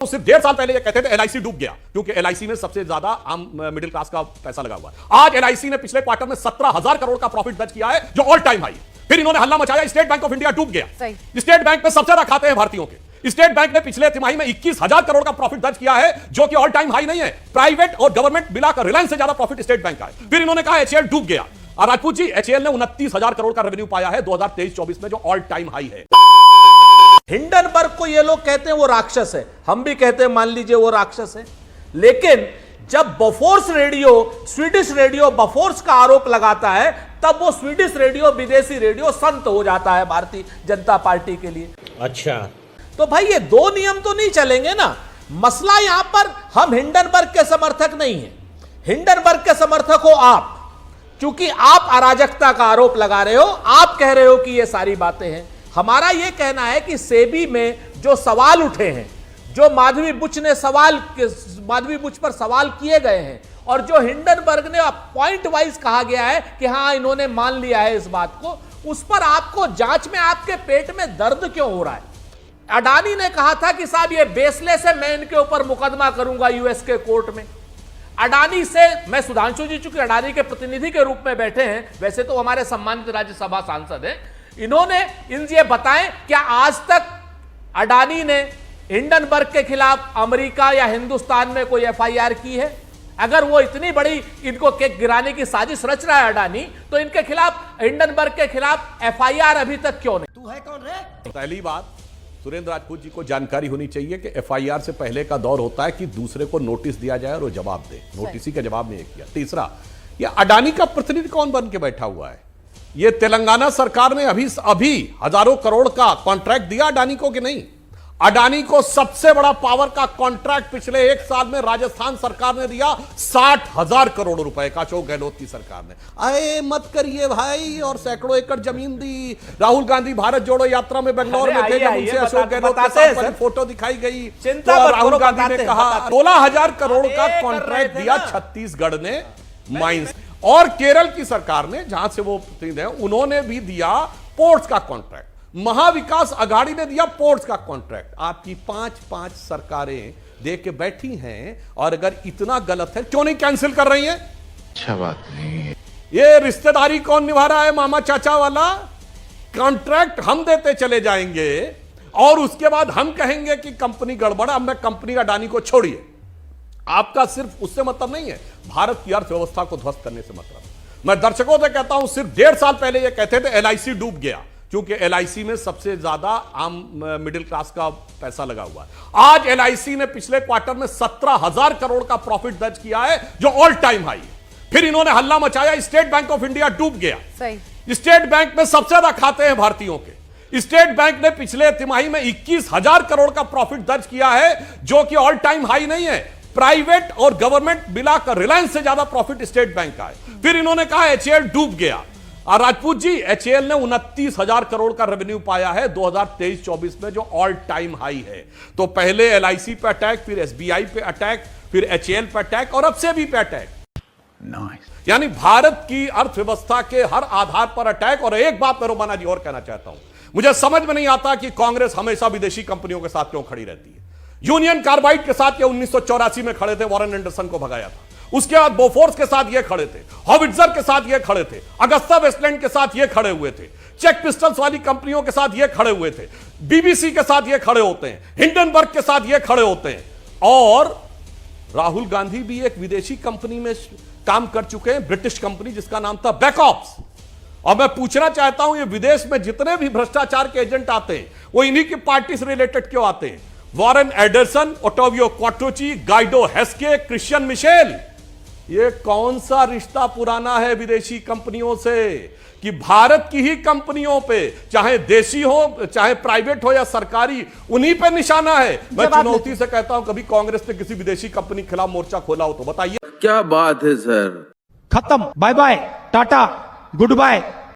तो सिर्फ 1.5 साल पहले ये कहते थे एलआईसी डूब गया, क्योंकि एलआईसी में सबसे ज्यादा आम मिडिल क्लास का पैसा लगा हुआ है। आज एलआईसी ने पिछले क्वार्टर में 17,000 करोड़ का प्रॉफिट दर्ज किया है, जो ऑल टाइम हाई। फिर इन्होंने हल्ला मचाया, स्टेट बैंक ऑफ इंडिया डूब गया। स्टेट बैंक में सबसे ज्यादा खाते हैं भारतीयों के। स्टेट बैंक ने पिछले तिमाही में 21,000 करोड़ का प्रॉफिट दर्ज किया है, जो कि ऑल टाइम हाई नहीं है। प्राइवेट और गवर्नमेंट मिलाकर रिलायंस से ज्यादा प्रॉफिट स्टेट बैंक का है। फिर इन्होंने कहा एचएएल डूब गया, और राजपूत जी एचएएल ने 29,000 करोड़ का रेवेन्यू पाया है 2023-24 में, जो ऑल टाइम हाई है। हिंडनबर्ग को ये लोग कहते हैं वो राक्षस है, हम भी कहते हैं मान लीजिए वो राक्षस है, लेकिन जब Bofors radio, Swedish radio Bofors का आरोप लगाता है, तब वो स्वीडिश रेडियो, विदेशी रेडियो संत हो जाता है भारतीय जनता पार्टी के लिए। अच्छा, तो भाई ये दो नियम तो नहीं चलेंगे ना। मसला यहां पर हम हिंडनबर्ग के समर्थक नहीं है, हिंडनबर्ग के समर्थक हो आप, क्योंकि आप अराजकता का आरोप लगा रहे हो, आप कह रहे हो कि ये सारी बातें हैं। हमारा यह कहना है कि सेबी में जो सवाल उठे हैं, जो माधवी बुच पर सवाल किए गए हैं, और जो हिंडनबर्ग ने पॉइंट वाइज कहा गया है कि हां इन्होंने मान लिया है इस बात को, उस पर आपको जांच में आपके पेट में दर्द क्यों हो रहा है? अडानी ने कहा था कि साहब ये बेसलेस है, मैं इनके ऊपर मुकदमा करूंगा यूएस के कोर्ट में। अडानी से मैं, सुधांशु जी चूंकि अडानी के प्रतिनिधि के रूप में बैठे हैं, वैसे तो हमारे सम्मानित राज्यसभा सांसद हैं, इन्होंने ये बताएं क्या आज तक अडानी ने हिंडनबर्ग के खिलाफ अमेरिका या हिंदुस्तान में कोई एफआईआर की है? अगर वो इतनी बड़ी इनको केक गिराने की साजिश रच रहा है अडानी, तो इनके खिलाफ, हिंडनबर्ग के खिलाफ एफआईआर अभी तक क्यों नहीं? तू है कौन रे? पहली बात, सुरेंद्र राजपूत जी को जानकारी होनी चाहिए कि एफआईआर से पहले का दौर होता है कि दूसरे को नोटिस दिया जाए और वो जवाब दे। नोटिस ही का जवाब नहीं किया। तीसरा, ये अडानी का प्रतिनिधि कौन बन के बैठा हुआ है? ये तेलंगाना सरकार ने अभी हजारों करोड़ का कॉन्ट्रैक्ट दिया अडानी को कि नहीं? अडानी को सबसे बड़ा पावर का कॉन्ट्रैक्ट पिछले 1 साल में राजस्थान सरकार ने दिया 60,000 करोड़ रुपए का, अशोक गहलोत की सरकार ने। अरे मत करिए भाई, और सैकड़ों एकड़ जमीन दी। राहुल गांधी भारत जोड़ो यात्रा में बेंगलोर में थे, जब उनसे अशोक गहलोत के साथ फोटो दिखाई गई, तो राहुल गांधी ने कहा 16,000 करोड़ का कॉन्ट्रैक्ट दिया छत्तीसगढ़ ने माइंस, और केरल की सरकार ने, जहां से वो प्रतिनिधि हैं, उन्होंने भी दिया पोर्ट्स का कॉन्ट्रैक्ट। महाविकास अघाड़ी ने दिया पोर्ट्स का कॉन्ट्रैक्ट। आपकी 5-5 सरकारें दे के बैठी हैं, और अगर इतना गलत है क्यों नहीं कैंसिल कर रही हैं? अच्छा बात नहीं है। ये रिश्तेदारी कौन निभा रहा है? मामा चाचा वाला कॉन्ट्रैक्ट हम देते चले जाएंगे, और उसके बाद हम कहेंगे कि कंपनी गड़बड़। अब मैं कंपनी अडानी को छोड़िए, आपका सिर्फ उससे मतलब नहीं है, भारत की अर्थव्यवस्था को ध्वस्त करने से मतलब। मैं दर्शकों से कहता हूं, सिर्फ 1.5 साल पहले ये कहते थे एलआईसी डूब गया, क्योंकि एलआईसी में सबसे ज्यादा आम मिडिल क्लास का पैसा लगा हुआ है। आज एलआईसी ने पिछले क्वार्टर में 17,000 करोड़ का प्रॉफिट दर्ज किया है, जो ऑल टाइम हाई है। फिर इन्होंने हल्ला मचाया, स्टेट बैंक ऑफ इंडिया डूब गया। स्टेट बैंक में सबसे ज्यादा खाते हैं भारतीयों के। स्टेट बैंक ने पिछले तिमाही में 21,000 करोड़ का प्रॉफिट दर्ज किया है, जो कि ऑल टाइम हाई नहीं है। प्राइवेट और गवर्नमेंट मिलाकर रिलायंस से ज्यादा प्रॉफिट स्टेट बैंक का है। फिर इन्होंने कहा एचएएल डूब गया, और राजपूत जी एचएएल ने 29,000 करोड़ का रेवेन्यू पाया है 2023-24 में, जो ऑल टाइम हाई है। तो पहले एलआईसी पे अटैक, फिर एसबीआई पे अटैक, फिर एचएएल पे अटैक, और अब से भी पे अटैक। यानी भारत की अर्थव्यवस्था के हर आधार पर अटैक। और एक बात मैं रोमाना जी और कहना चाहता हूं, मुझे समझ में नहीं आता कि कांग्रेस हमेशा विदेशी कंपनियों के साथ क्यों खड़ी रहती है। यूनियन कार्बाइड के साथ ये 1984 में खड़े थे, वॉरेन एंडरसन को भगाया था। उसके बाद बोफोर्स के साथ ये खड़े थे, हॉविट्जर के साथ ये खड़े थे, अगस्ता वेस्टलैंड के साथ ये खड़े हुए थे, चेक पिस्टल्स वाली कंपनियों के साथ ये खड़े हुए थे, बीबीसी के साथ ये खड़े होते हैं, हिंडनबर्ग के साथ ये खड़े होते हैं। और राहुल गांधी भी एक विदेशी कंपनी में काम कर चुके हैं, ब्रिटिश कंपनी, जिसका नाम था बैकऑप्स। और मैं पूछना चाहता हूं, ये विदेश में जितने भी भ्रष्टाचार के एजेंट आते हैं, वो इन्हीं की पार्टी से रिलेटेड क्यों आते हैं? Warren Anderson, Ottavio Quattrocchi, Guido Haschke, Christian Michel. ये कौन सा रिश्ता पुराना है विदेशी कंपनियों से कि भारत की ही कंपनियों पे, चाहे देशी हो, चाहे प्राइवेट हो या सरकारी, उन्हीं पे निशाना है। मैं चुनौती से कहता हूं, कभी कांग्रेस ने किसी विदेशी कंपनी के खिलाफ मोर्चा खोला हो तो बताइए। क्या बात है सर। खत्म, bye bye, tata, good bye.